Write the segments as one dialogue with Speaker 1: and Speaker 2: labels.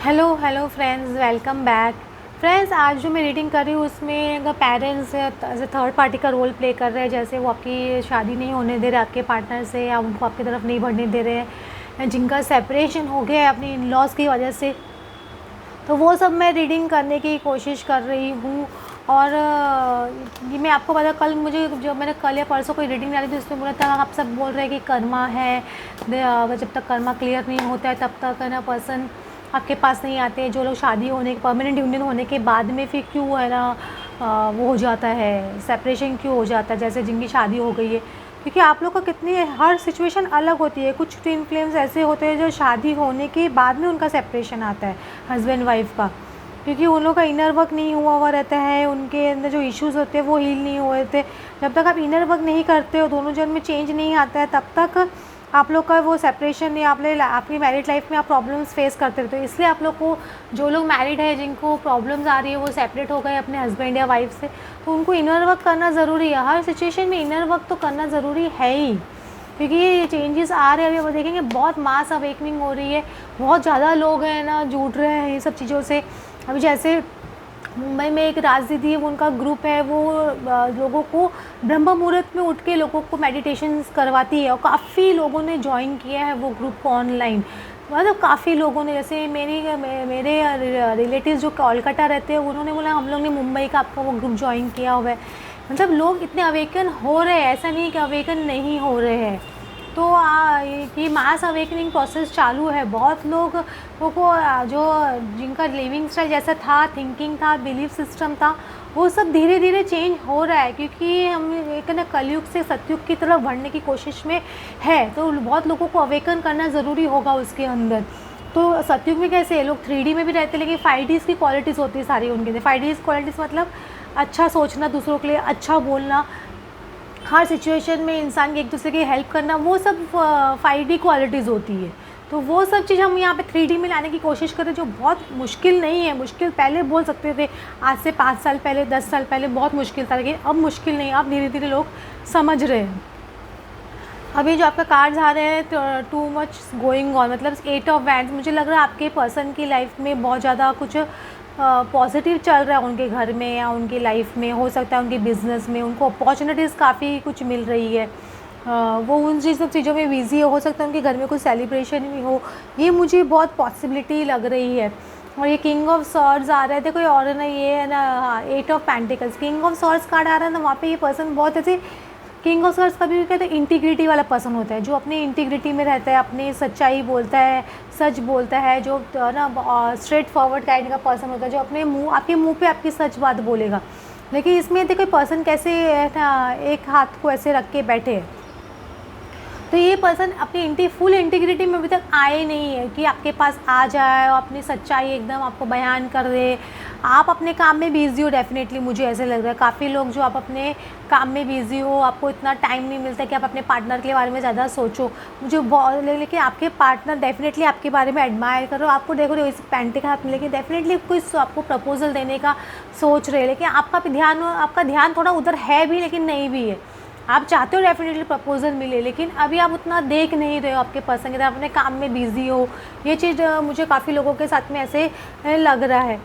Speaker 1: Hello hello friends, welcome back. Friends, आज जो मैं रीडिंग कर रही हूँ उसमें अगर parents as a third party का रोल प्ले कर रहे हैं, जैसे वो आपकी शादी नहीं होने दे रहे आपके पार्टनर से, या उनको आपकी तरफ नहीं बढ़ने दे रहे हैं, या जिनका सेपरेशन हो गया है अपनी इन लॉज की वजह से, तो वो सब मैं रीडिंग करने की कोशिश कर रही हूँ। और ये मैं आपको पता, कल मुझे जब मैंने कल या परसों कोई रीडिंग डाली थी उसमें बोला था, आप सब बोल रहे हैं कि कर्मा है, जब तक कर्मा क्लियर नहीं होता है तब तक है ना पर्सन आपके पास नहीं आते। जो लोग शादी होने परमानेंट यूनियन होने के बाद में फिर क्यों है ना वो हो जाता है, सेपरेशन क्यों हो जाता है, जैसे जिनकी शादी हो गई है। क्योंकि आप लोग का कितनी हर सिचुएशन अलग होती है। कुछ ट्विन फ्लेम्स ऐसे होते हैं जो शादी होने के बाद में उनका सेपरेशन आता है, हस्बैंड वाइफ का, क्योंकि उन लोगों का इनर वर्क नहीं हुआ रहता है, उनके अंदर जो इश्यूज़ होते हैं वो हील नहीं हुए थे। जब तक आप इनर वर्क नहीं करते हो, दोनों जन में चेंज नहीं आता है, तब तक आप लोग का वो सेपरेशन या आपकी मैरिड लाइफ में आप प्रॉब्लम्स फेस करते रहते हो। इसलिए आप लोग को, जो लोग मैरिड है जिनको प्रॉब्लम्स आ रही है, वो सेपरेट हो गए अपने हस्बैंड या वाइफ से, तो उनको इनर वर्क करना ज़रूरी है। हर सिचुएशन में इनर वर्क तो करना ज़रूरी है ही, क्योंकि ये चेंजेस आ रहे हैं। अभी वो देखेंगे बहुत मास अवेकनिंग हो रही है, बहुत ज़्यादा लोग हैं ना जुड़ रहे हैं ये सब चीज़ों से। अभी जैसे मुंबई में एक राज दीदी है, उनका ग्रुप है, वो लोगों को ब्रह्म मुहूर्त में उठ के लोगों को मेडिटेशन करवाती है, और काफ़ी लोगों ने ज्वाइन किया है वो ग्रुप को ऑनलाइन। मतलब काफ़ी लोगों ने, जैसे मेरे रिलेटिव्स जो कोलकाता रहते हैं, उन्होंने बोला हम लोग ने मुंबई का आपका वो ग्रुप ज्वाइन किया हुआ है। मतलब लोग इतने अवेकन हो रहे हैं, ऐसा नहीं कि अवेकन नहीं हो रहे हैं। तो ये मास अवेकनिंग प्रोसेस चालू है। बहुत लोगों को जो जिनका लिविंग स्टाइल जैसा था, थिंकिंग था, बिलीफ सिस्टम था, वो सब धीरे धीरे चेंज हो रहा है, क्योंकि हम एक ना कलयुग से सतयुग की तरफ बढ़ने की कोशिश में है। तो बहुत लोगों को अवेकन करना ज़रूरी होगा उसके अंदर। तो सतयुग में कैसे लोग 3D में भी रहते हैं, लेकिन 5Ds की क्वालिटीज़ होती है सारी उनके अंदर। 5Ds क्वालिटीज़ मतलब अच्छा सोचना, दूसरों के लिए अच्छा बोलना, हर सिचुएशन में इंसान की एक दूसरे की हेल्प करना, वो सब 5D क्वालिटीज़ होती है। तो वो सब चीज़ हम यहाँ पे 3D में लाने की कोशिश करें, जो बहुत मुश्किल नहीं है। मुश्किल पहले बोल सकते थे, आज से 5 साल पहले, 10 साल पहले बहुत मुश्किल था, लेकिन अब मुश्किल नहीं, अब धीरे धीरे लोग समझ रहे हैं। अभी जो आपका कार्ड्स आ रहे हैं, टू मच गोइंग ऑन, मतलब 8 ऑफ वैंड्स, मुझे लग रहा है आपके पर्सन की लाइफ में बहुत ज़्यादा कुछ पॉजिटिव चल रहा है उनके घर में या उनकी लाइफ में। हो सकता है उनके बिज़नेस में उनको अपॉर्चुनिटीज़ काफ़ी कुछ मिल रही है। वो उन सब चीज़ों में बिज़ी हो सकता है उनके घर में कुछ सेलिब्रेशन भी हो, ये मुझे बहुत पॉसिबिलिटी लग रही है। और ये किंग ऑफ सॉर्ड्स आ रहे थे, कोई और ना, ये है ना, हाँ, 8 of pentacles, king of swords card आ रहा है ना, वहाँ पे ये पर्सन बहुत ऐसे, किंग ऑफ सॉर्ड्स कभी भी कहते हैं इंटीग्रिटी वाला पर्सन होता है, जो अपनी इंटीग्रिटी में रहता है, अपनी सच्चाई बोलता है, सच बोलता है, जो ना स्ट्रेट फॉरवर्ड काइंड का पर्सन होता है, जो अपने मुंह, आपके मुंह पे आपकी सच बात बोलेगा। लेकिन इसमें देखो पर्सन कैसे ना एक हाथ को ऐसे रख के बैठे है, तो ये पर्सन अपनी फुल इंटीग्रिटी में अभी तक आए नहीं है कि आपके पास आ जाए और अपनी सच्चाई एकदम आपको बयान कर दे। आप अपने काम में बिज़ी हो, डेफिनेटली मुझे ऐसे लग रहा है। काफ़ी लोग जो आप अपने काम में बिज़ी हो, आपको इतना टाइम नहीं मिलता कि आप अपने पार्टनर के बारे में ज़्यादा सोचो। मुझे बहुत, लेकिन आपके पार्टनर डेफिनेटली आपके बारे में एडमायर करो, आपको देखो इस पेंटिकल हाथ में, लेकिन डेफिनेटली कोई आपको प्रपोजल देने का सोच रहे हैं, लेकिन आपका ध्यान थोड़ा उधर है भी, लेकिन नहीं भी है। आप चाहते हो डेफिनेटली प्रपोजल मिले, लेकिन अभी आप उतना देख नहीं रहे हो आपके पर्सन की तरफ, अपने काम में बिज़ी हो। ये चीज़ मुझे काफ़ी लोगों के साथ में ऐसे लग रहा है।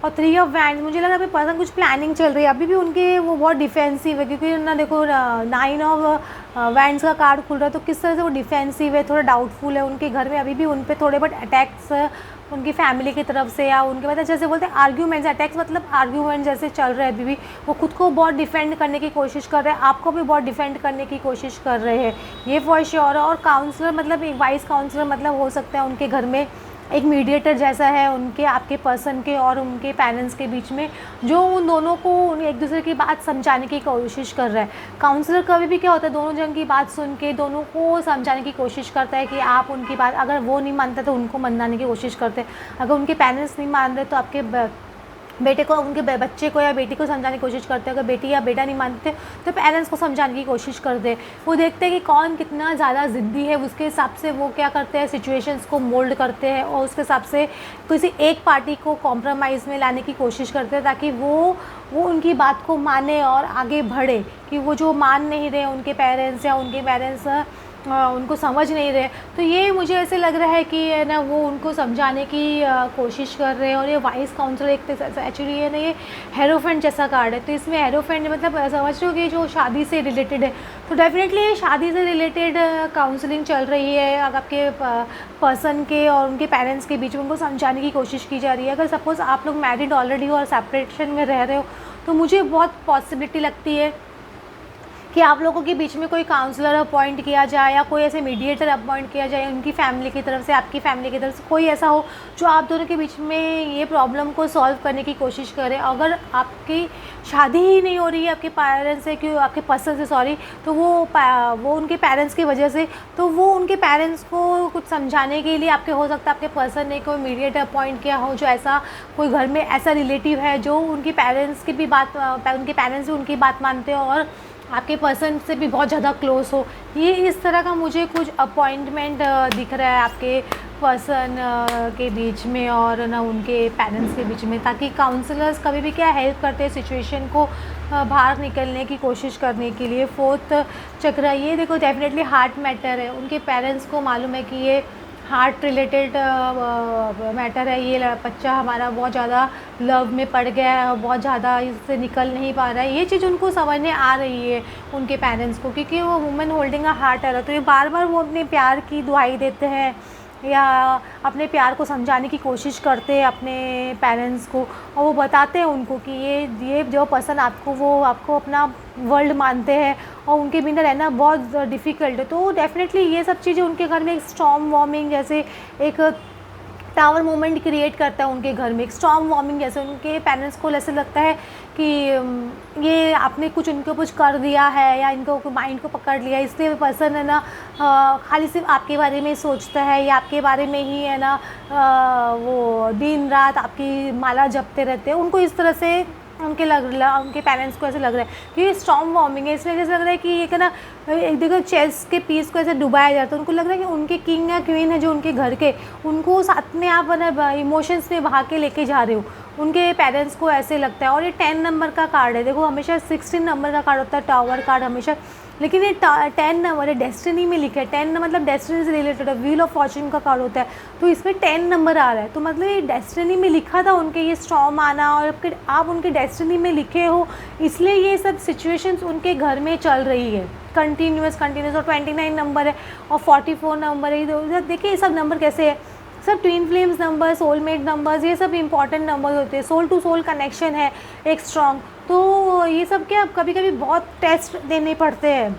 Speaker 1: और 3 ऑफ वैंड्स, मुझे लगा अभी पर्सन कुछ प्लानिंग चल रही है, अभी भी उनके वो बहुत डिफेंसिव है, क्योंकि ना देखो 9 ऑफ वैंड्स का कार्ड खुल रहा है, तो किस तरह से वो डिफेंसिव है, थोड़ा डाउटफुल है। उनके घर में अभी भी उन पर थोड़े बहुत अटैक्स उनकी फैमिली की तरफ से, या उनके मतलब जैसे बोलते हैं आर्ग्यूमेंट्स, अटैक्स मतलब आर्ग्यूमेंट जैसे चल रहे हैं अभी भी। वो खुद को बहुत डिफेंड करने की कोशिश कर रहे हैं, आपको भी बहुत डिफेंड करने की कोशिश कर रहे हैं, ये फॉर श्योर। और काउंसलर मतलब एक वाइस काउंसलर मतलब हो सकता है उनके घर में एक मीडिएटर जैसा है उनके, आपके पर्सन के और उनके पेरेंट्स के बीच में, जो उन दोनों को एक दूसरे की बात समझाने की कोशिश कर रहा है। काउंसलर कभी भी क्या होता है, दोनों जन की बात सुन के दोनों को समझाने की कोशिश करता है कि आप उनकी बात, अगर वो नहीं मानता तो उनको मनाने की कोशिश करते हैं, अगर उनके पेरेंट्स नहीं मान रहे तो आपके बेटे को, उनके बच्चे को या बेटी को समझाने की कोशिश करते हैं। अगर बेटी या बेटा नहीं मानते तो पेरेंट्स को समझाने की कोशिश करते हैं। वो देखते हैं कि कौन कितना ज़्यादा ज़िद्दी है, उसके हिसाब से वो क्या करते हैं, सिचुएशंस को मोल्ड करते हैं, और उसके हिसाब से किसी एक पार्टी को कॉम्प्रोमाइज़ में लाने की कोशिश करते हैं, ताकि वो उनकी बात को माने और आगे बढ़े। कि वो जो मान नहीं रहे उनके पेरेंट्स, या उनके पेरेंट्स उनको समझ नहीं रहे। तो ये मुझे ऐसे लग रहा है कि है ना वो उनको समझाने की कोशिश कर रहे हैं। और ये वाइस काउंसलर एक एक्चुअली है ना ये हेरोफेंट जैसा कार्ड है। तो इसमें हेरोफेंट मतलब समझ रहे हो कि जो शादी से रिलेटेड है, तो डेफिनेटली ये शादी से रिलेटेड काउंसलिंग चल रही है। अगर आपके पर्सन के और उनके पेरेंट्स के बीच में उनको समझाने की कोशिश की जा रही है। अगर सपोज़ आप लोग मैरिड ऑलरेडी हो और सेपरेशन में रह रहे हो, तो मुझे बहुत पॉसिबिलिटी लगती है कि आप लोगों के बीच में कोई काउंसलर अपॉइंट किया जाए या कोई ऐसे मीडिएटर अपॉइंट किया जाए, उनकी फैमिली की तरफ से, आपकी फैमिली की तरफ से कोई ऐसा हो जो आप दोनों के बीच में ये प्रॉब्लम को सॉल्व करने की कोशिश करे। अगर आपकी शादी ही नहीं हो रही है आपके पेरेंट्स से, क्यों आपके पर्सन से सॉरी, तो वो उनके पेरेंट्स की वजह से, तो वो उनके पेरेंट्स को कुछ समझाने के लिए आपके हो सकता है आपके पर्सन ने कोई मीडिएटर अपॉइंट किया हो, जो ऐसा कोई घर में ऐसा रिलेटिव है जो उनके पेरेंट्स की भी बात, उनके पेरेंट्स भी उनकी बात मानते हो और आपके पर्सन से भी बहुत ज़्यादा क्लोज हो। ये इस तरह का मुझे कुछ अपॉइंटमेंट दिख रहा है आपके पर्सन के बीच में और ना उनके पेरेंट्स के बीच में, ताकि काउंसलर्स कभी भी क्या हेल्प करते हैं सिचुएशन को बाहर निकलने की कोशिश करने के लिए। फोर्थ चक्र ये देखो डेफिनेटली हार्ट मैटर है। उनके पेरेंट्स को मालूम है कि ये हार्ट रिलेटेड मैटर है, ये बच्चा हमारा बहुत ज़्यादा लव में पड़ गया है और बहुत ज़्यादा इससे निकल नहीं पा रहा है। ये चीज़ उनको समझने आ रही है उनके पेरेंट्स को, क्योंकि वो वुमेन होल्डिंग अ हार्ट है। तो ये बार बार वो अपने प्यार की दुहाई देते हैं या अपने प्यार को समझाने की कोशिश करते हैं अपने पेरेंट्स को, और वो बताते हैं उनको कि ये जो पर्सन आपको, वो आपको अपना वर्ल्ड मानते हैं और उनके बिना रहना बहुत डिफ़िकल्ट है। तो डेफ़िनेटली ये सब चीज़ें उनके घर में एक स्टॉर्म वार्मिंग जैसे एक टावर मोमेंट क्रिएट करता है उनके घर में, एक स्टॉर्म वार्मिंग जैसे। उनके पेरेंट्स को ऐसे लगता है कि ये आपने कुछ उनको कुछ कर दिया है या इनको माइंड को पकड़ लिया, इसलिए पर्सन है ना खाली सिर्फ आपके बारे में ही सोचता है या आपके बारे में ही है ना वो दिन रात आपकी माला जपते रहते हैं। उनको इस तरह से उनके पेरेंट्स को ऐसे लग रहा है कि ये स्टॉर्म वार्मिंग है। इसलिए जैसे लग रहा है कि ये क्या ना एक देखो चेस के पीस को ऐसे डुबाया जाता है। उनको लग रहा है कि उनके किंग या क्वीन है जो उनके घर के, उनको साथ में आप ना इमोशंस में बहा के लेके जा रहे हो। उनके पेरेंट्स को ऐसे लगता है। और ये 10 नंबर का कार्ड है। देखो हमेशा 16 नंबर का कार्ड होता है टावर कार्ड हमेशा, लेकिन ये 10 नंबर है, डेस्टिनी में लिखा है। 10 मतलब डेस्टिनी से रिलेटेड है, व्हील ऑफ फॉर्च्यून का कार्ड होता है। तो इसमें 10 नंबर आ रहा है, तो मतलब ये डेस्टिनी में लिखा था उनके ये स्टॉर्म आना, और आप उनके डेस्टिनी में लिखे हो, इसलिए ये सब सिचुएशंस उनके घर में चल रही है कंटिन्यूस। और 29 नंबर है और 44 नंबर है। देखिए ये सब नंबर कैसे है, सब twin flames number, soulmate numbers, ये सब इंपॉर्टेंट नंबर होते हैं। सोल टू सोल कनेक्शन है एक स्ट्रॉन्ग। तो ये सब क्या कभी कभी बहुत टेस्ट देने पड़ते हैं।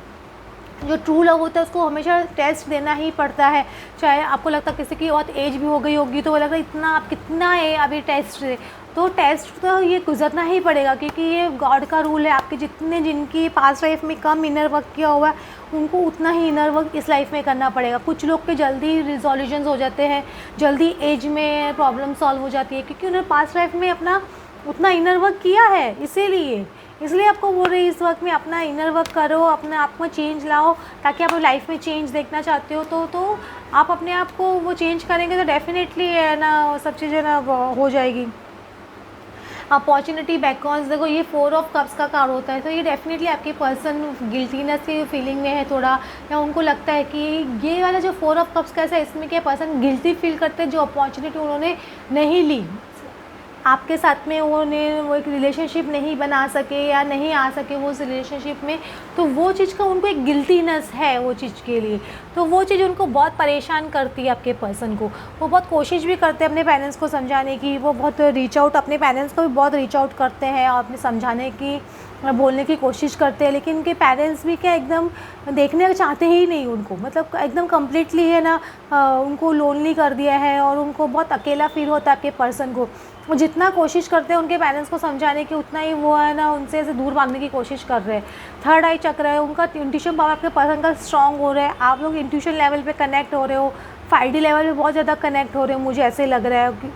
Speaker 1: जो ट्रू लव होता है उसको हमेशा टेस्ट देना ही पड़ता है। चाहे आपको लगता है किसी की बहुत एज भी हो गई होगी, तो वो लगता है इतना आप कितना है अभी टेस्ट दे, तो टेस्ट तो ये गुजरना ही पड़ेगा, क्योंकि ये गॉड का रूल है। आपके जिनकी पास्ट लाइफ में कम इनर वर्क किया हुआ है, उनको उतना ही इनर वर्क इस लाइफ में करना पड़ेगा। कुछ लोग के जल्दी रिजोल्यूशंस हो जाते हैं, जल्दी एज में प्रॉब्लम सॉल्व हो जाती है, क्योंकि उन्होंने पास्ट लाइफ में अपना उतना इनर वर्क किया है। इसलिए आपको बोल रही इस वक्त में अपना इनर वर्क करो, अपने आप में चेंज लाओ, ताकि आप लाइफ में चेंज देखना चाहते हो तो आप अपने आप को वो चेंज करेंगे तो डेफिनेटली है ना सब चीज़ें ना हो जाएगी। अपॉर्चुनिटी बैकॉन्स, देखो ये 4 ऑफ कप्स का कार्ड होता है। तो ये डेफिनेटली आपके पर्सन गिल्टीनेस की फीलिंग में है थोड़ा, या उनको लगता है कि ये वाला जो 4 ऑफ कप्स कैसा है, इसमें क्या पर्सन गिल्टी फील करते हैं जो अपॉर्चुनिटी उन्होंने नहीं ली आपके साथ में, वो एक रिलेशनशिप नहीं बना सके या नहीं आ सके वो उस रिलेशनशिप में, तो वो चीज़ का उनको एक गिल्टीनेस है वो चीज़ के लिए। तो वो चीज़ उनको बहुत परेशान करती है आपके पर्सन को। वो बहुत कोशिश भी करते हैं अपने पेरेंट्स को समझाने की, वो बहुत रीच आउट अपने पेरेंट्स को भी बहुत रीच आउट करते हैं और अपने समझाने की बोलने की कोशिश करते हैं, लेकिन उनके पेरेंट्स भी क्या एकदम देखने चाहते ही नहीं उनको, मतलब एकदम कम्प्लीटली है ना उनको लोनली कर दिया है और उनको बहुत अकेला फील होता है आपके पर्सन को। वो जितना कोशिश करते हैं उनके पेरेंट्स को समझाने की, उतना ही वो है ना उनसे ऐसे दूर भागने की कोशिश कर रहे हैं। थर्ड आई चक्र है, उनका इंट्यूशन पावर आपके पर्सन का स्ट्रॉन्ग हो रहा है। आप लोग इंट्यूशन लेवल पे कनेक्ट हो रहे हो, 5D लेवल पे बहुत ज़्यादा कनेक्ट हो रहे हो, मुझे ऐसे लग रहा है कि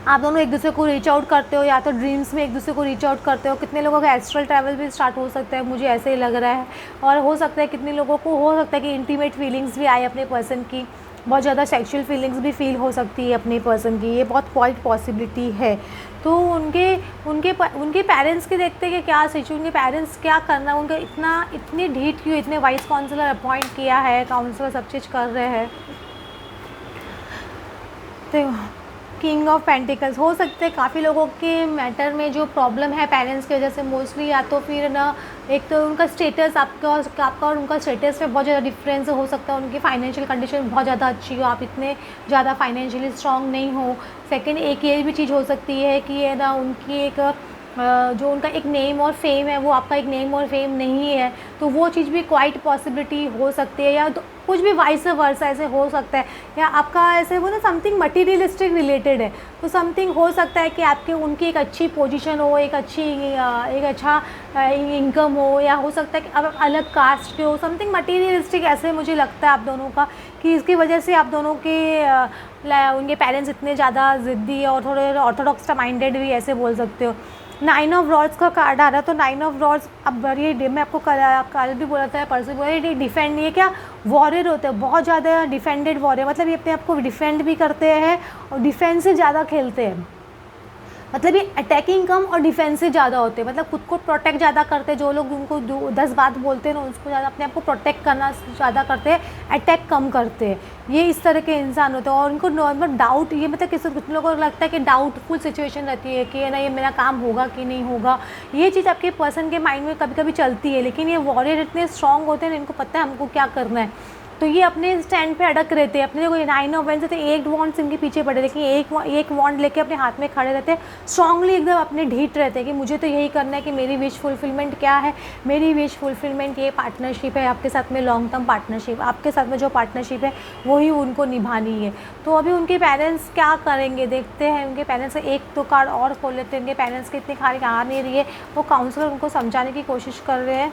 Speaker 1: आप दोनों एक दूसरे को रीच आउट करते हो, या तो ड्रीम्स में एक दूसरे को रीच आउट करते हो। कितने लोगों का एस्ट्रल ट्रैवल भी स्टार्ट हो सकता है, मुझे ऐसे ही लग रहा है। और हो सकता है कितने लोगों को हो सकता है कि इंटीमेट फीलिंग्स भी आए अपने पर्सन की, बहुत ज़्यादा सेक्सुअल फीलिंग्स भी फील हो सकती है अपने पर्सन की, ये बहुत क्वाइट पॉसिबिलिटी है। तो उनके पेरेंट्स के देखते हैं कि क्या सिचुएशन, उनके पेरेंट्स क्या करना, उनका इतनी ढीठ क्यों, इतने वाइस काउंसलर अपॉइंट किया है, काउंसलर सब चीज़ कर रहे हैं। तो किंग ऑफ पेंटिकल्स हो सकते हैं काफ़ी लोगों के मैटर में जो प्रॉब्लम है पेरेंट्स की वजह से मोस्टली, या तो फिर ना एक तो उनका स्टेटस, आपका और उनका स्टेटस में बहुत ज़्यादा डिफरेंस हो सकता है। उनकी फाइनेंशियल कंडीशन बहुत ज़्यादा अच्छी हो, आप इतने ज़्यादा फाइनेंशियली स्ट्रांग नहीं हो। सेकंड, एक ये भी चीज़ हो सकती है कि ये ना उनकी एक जो उनका एक नेम और फेम है, वो आपका एक नेम और फेम नहीं है, तो वो चीज़ भी क्वाइट पॉसिबिलिटी हो सकती है। या तो कुछ भी वाइस वर्सा ऐसे हो सकता है, या आपका ऐसे वो ना समथिंग मटीरियलिस्टिक रिलेटेड है, तो समथिंग हो सकता है कि आपके उनकी एक अच्छी पोजीशन हो, एक अच्छा इनकम हो, या हो सकता है कि अब अलग कास्ट के हो, समथिंग मटीरियलिस्टिक ऐसे मुझे लगता है आप दोनों का, कि इसकी वजह से आप दोनों के उनके पेरेंट्स इतने ज़्यादा ज़िद्दी और थोड़े ऑर्थोडॉक्स माइंडेड भी ऐसे बोल सकते हो। 9 ऑफ रॉड्स का कार्ड आ रहा है, तो 9 ऑफ रॉड्स, अब ये मैं आपको कल भी बोला था, परसों बोला, ये डिफेंड, ये क्या वॉरियर होते हैं, बहुत ज़्यादा डिफेंडेड वॉरियर, मतलब ये अपने आप को डिफेंड भी करते हैं और डिफेंसिव ज़्यादा खेलते हैं। मतलब ये अटैकिंग कम और डिफेंसिव ज़्यादा होते हैं, मतलब खुद को प्रोटेक्ट ज़्यादा करते हैं। जो लोग उनको 10 बात बोलते हैं ना, उसको ज़्यादा अपने आप को प्रोटेक्ट करना ज़्यादा करते हैं, अटैक कम करते हैं। ये इस तरह के इंसान होते हैं। और उनको नॉर्मल डाउट, ये मतलब कुछ लोगों को लगता है कि डाउटफुल सिचुएशन रहती है कि ना ये मेरा काम होगा कि नहीं होगा, ये चीज़ आपके पर्सन के माइंड में कभी कभी चलती है। लेकिन ये वॉरियर इतने स्ट्रॉन्ग होते हैं, इनको पता है हमको क्या करना है, तो ये अपने स्टैंड पे अड़क रहते हैं। अपने कोई 9 ऑफ वेंस थे, एक वॉन्ड इनके पीछे पड़े, लेकिन एक वॉन्ड लेके अपने हाथ में खड़े रहते हैं, स्ट्रांगली एकदम अपने ढीठ रहते हैं कि मुझे तो यही करना है, कि मेरी विश फुलफिलमेंट क्या है, मेरी विश फुलफिलमेंट ये पार्टनरशिप है आपके साथ में, लॉन्ग टर्म पार्टनरशिप, आपके साथ में जो पार्टनरशिप है वही उनको निभानी है। तो अभी उनके पेरेंट्स क्या करेंगे देखते हैं। उनके पेरेंट्स एक तो कार्ड और खोल लेते हैं। उनके पेरेंट्स की इतनी खाली आ नहीं रही है, वो काउंसलर उनको समझाने की कोशिश कर रहे हैं।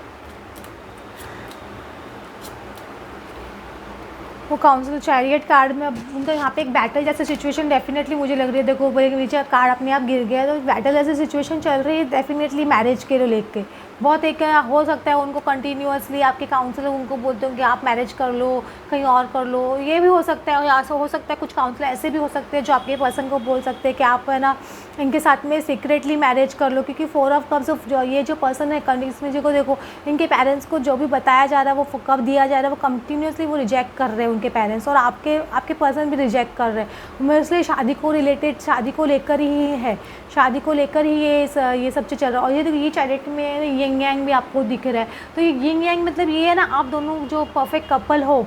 Speaker 1: वो काउंसिल चैरियट कार्ड में अब उनका यहाँ पे एक बैटल जैसी सिचुएशन डेफिनेटली मुझे लग रही है। देखो नीचे कार्ड अपने आप गिर गया, तो बैटल जैसी सिचुएशन चल रही है डेफिनेटली मैरिज के लेके। बहुत एक हो सकता है उनको कंटिन्यूअसली आपके काउंसलर उनको बोलते हो कि आप मैरिज कर लो, कहीं और कर लो, ये भी हो सकता है। या हो सकता है कुछ काउंसलर ऐसे भी हो सकते हैं जो आपके पर्सन को बोल सकते हैं कि आप है ना इनके साथ में सीक्रेटली मैरिज कर लो, क्योंकि 4 ऑफ कप्स ये जो पर्सन है इसमें जो देखो इनके पेरेंट्स को जो भी बताया जा रहा है, वो कब दिया जा रहा है, वो कंटिन्यूअसली वो रिजेक्ट कर रहे हैं उनके पेरेंट्स, और आपके पर्सन भी रिजेक्ट कर रहे हैं। इसलिए शादी को रिलेटेड, शादी को लेकर ही है, शादी को लेकर ही ये सब चीज़ चल रहा है। और ये देखो ये चैरिट में यिंग यांग भी आपको दिख रहा है, तो ये यिंग यांग मतलब ये है ना, आप दोनों जो परफेक्ट कपल हो,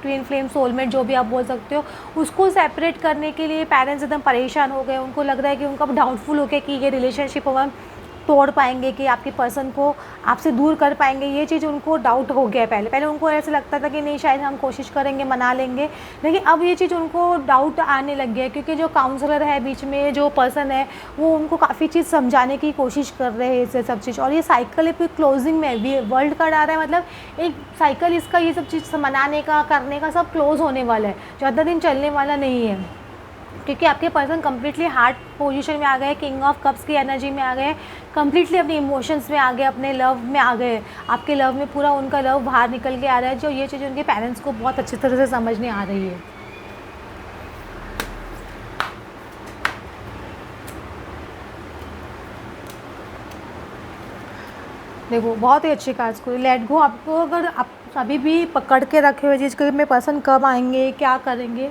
Speaker 1: ट्विन फ्लेम, सोलमेट जो भी आप बोल सकते हो, उसको सेपरेट करने के लिए पेरेंट्स एकदम परेशान हो गए। उनको लग रहा है कि उनका डाउटफुल हो गया कि ये रिलेशनशिप होगा तोड़ पाएंगे, कि आपके पर्सन को आपसे दूर कर पाएंगे, ये चीज़ उनको डाउट हो गया। पहले उनको ऐसे लगता था कि नहीं शायद हम कोशिश करेंगे मना लेंगे, लेकिन अब ये चीज़ उनको डाउट आने लग गया, क्योंकि जो काउंसलर है बीच में, जो पर्सन है, वो उनको काफ़ी चीज़ समझाने की कोशिश कर रहे हैं इससे सब चीज़। और ये साइकिल फिर क्लोजिंग में भी वर्ल्ड कार्ड आ रहा है, मतलब एक साइकिल इसका, ये सब चीज़ मनाने का, करने का सब क्लोज होने वाला है, ज़्यादा दिन चलने वाला नहीं है, क्योंकि आपके पर्सन कम्प्लीटली हार्ट पोजीशन में आ गए, किंग ऑफ कप्स की एनर्जी में आ गए, कम्प्लीटली अपने इमोशंस में आ गए, अपने लव में आ गए। आपके लव में पूरा उनका लव बाहर निकल के आ रहा है, जो ये चीज़ उनके पेरेंट्स को बहुत अच्छी तरह से समझ नहीं आ रही है। देखो बहुत ही अच्छी कार्ड्स को लेट गो। आपको अगर आप अभी भी पकड़ के रखे हुए चीज़ के मेरे पर्सन कब आएंगे, क्या करेंगे,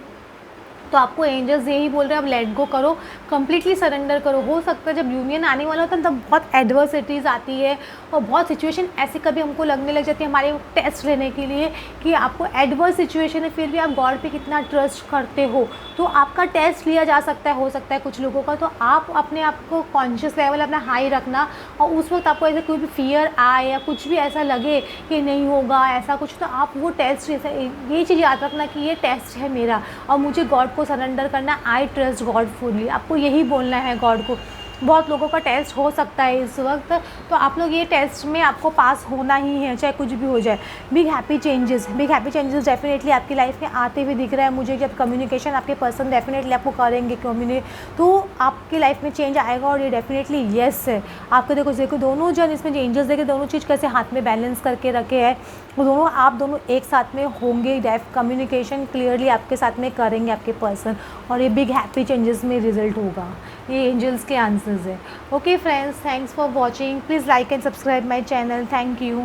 Speaker 1: तो आपको एंजल्स यही बोल रहे हैं, अब लेट गो करो, कम्प्लीटली सरेंडर करो। हो सकता है जब यूनियन आने वाला होता है तब बहुत एडवर्सिटीज़ आती है, और बहुत सिचुएशन ऐसी कभी हमको लगने लग जाती है हमारे टेस्ट लेने के लिए कि आपको एडवर्स सिचुएशन है, फिर भी आप गॉड पे कितना ट्रस्ट करते हो, तो आपका टेस्ट लिया जा सकता है, हो सकता है कुछ लोगों का। तो आप अपने आप को कॉन्शियस लेवल अपना हाई रखना, और उस वक्त आपको ऐसे कोई भी फियर आए या कुछ भी ऐसा लगे कि नहीं होगा ऐसा कुछ, तो आप वो टेस्ट, ये चीज़ याद रखना कि ये टेस्ट है मेरा और मुझे गॉड को सरेंडर करना, आई ट्रस्ट गॉड फुली। आपको यही बोलना है गॉड को बहुत लोगों का टेस्ट हो सकता है इस वक्त, तो आप लोग ये टेस्ट में आपको पास होना ही है, चाहे कुछ भी हो जाए। बिग हैप्पी चेंजेस डेफिनेटली आपकी लाइफ में आते हुए दिख रहा है मुझे। जब कम्युनिकेशन आपके पर्सन डेफिनेटली आपको करेंगे कम्युनिकेट, तो आपकी लाइफ में चेंज आएगा, और ये डेफिनेटली येस है आपको। देखो दोनों जन इसमें एंजल्स देखे, दोनों चीज़ कैसे हाथ में बैलेंस करके रखे हैं, वो दोनों आप दोनों एक साथ में होंगे, कम्युनिकेशन क्लियरली आपके साथ में करेंगे आपके पर्सन, और ये बिग हैप्पी चेंजेस में रिजल्ट होगा। ये एंजल्स के आंसर्स है। Okay friends, thanks for watching. Please like and subscribe my channel. Thank you.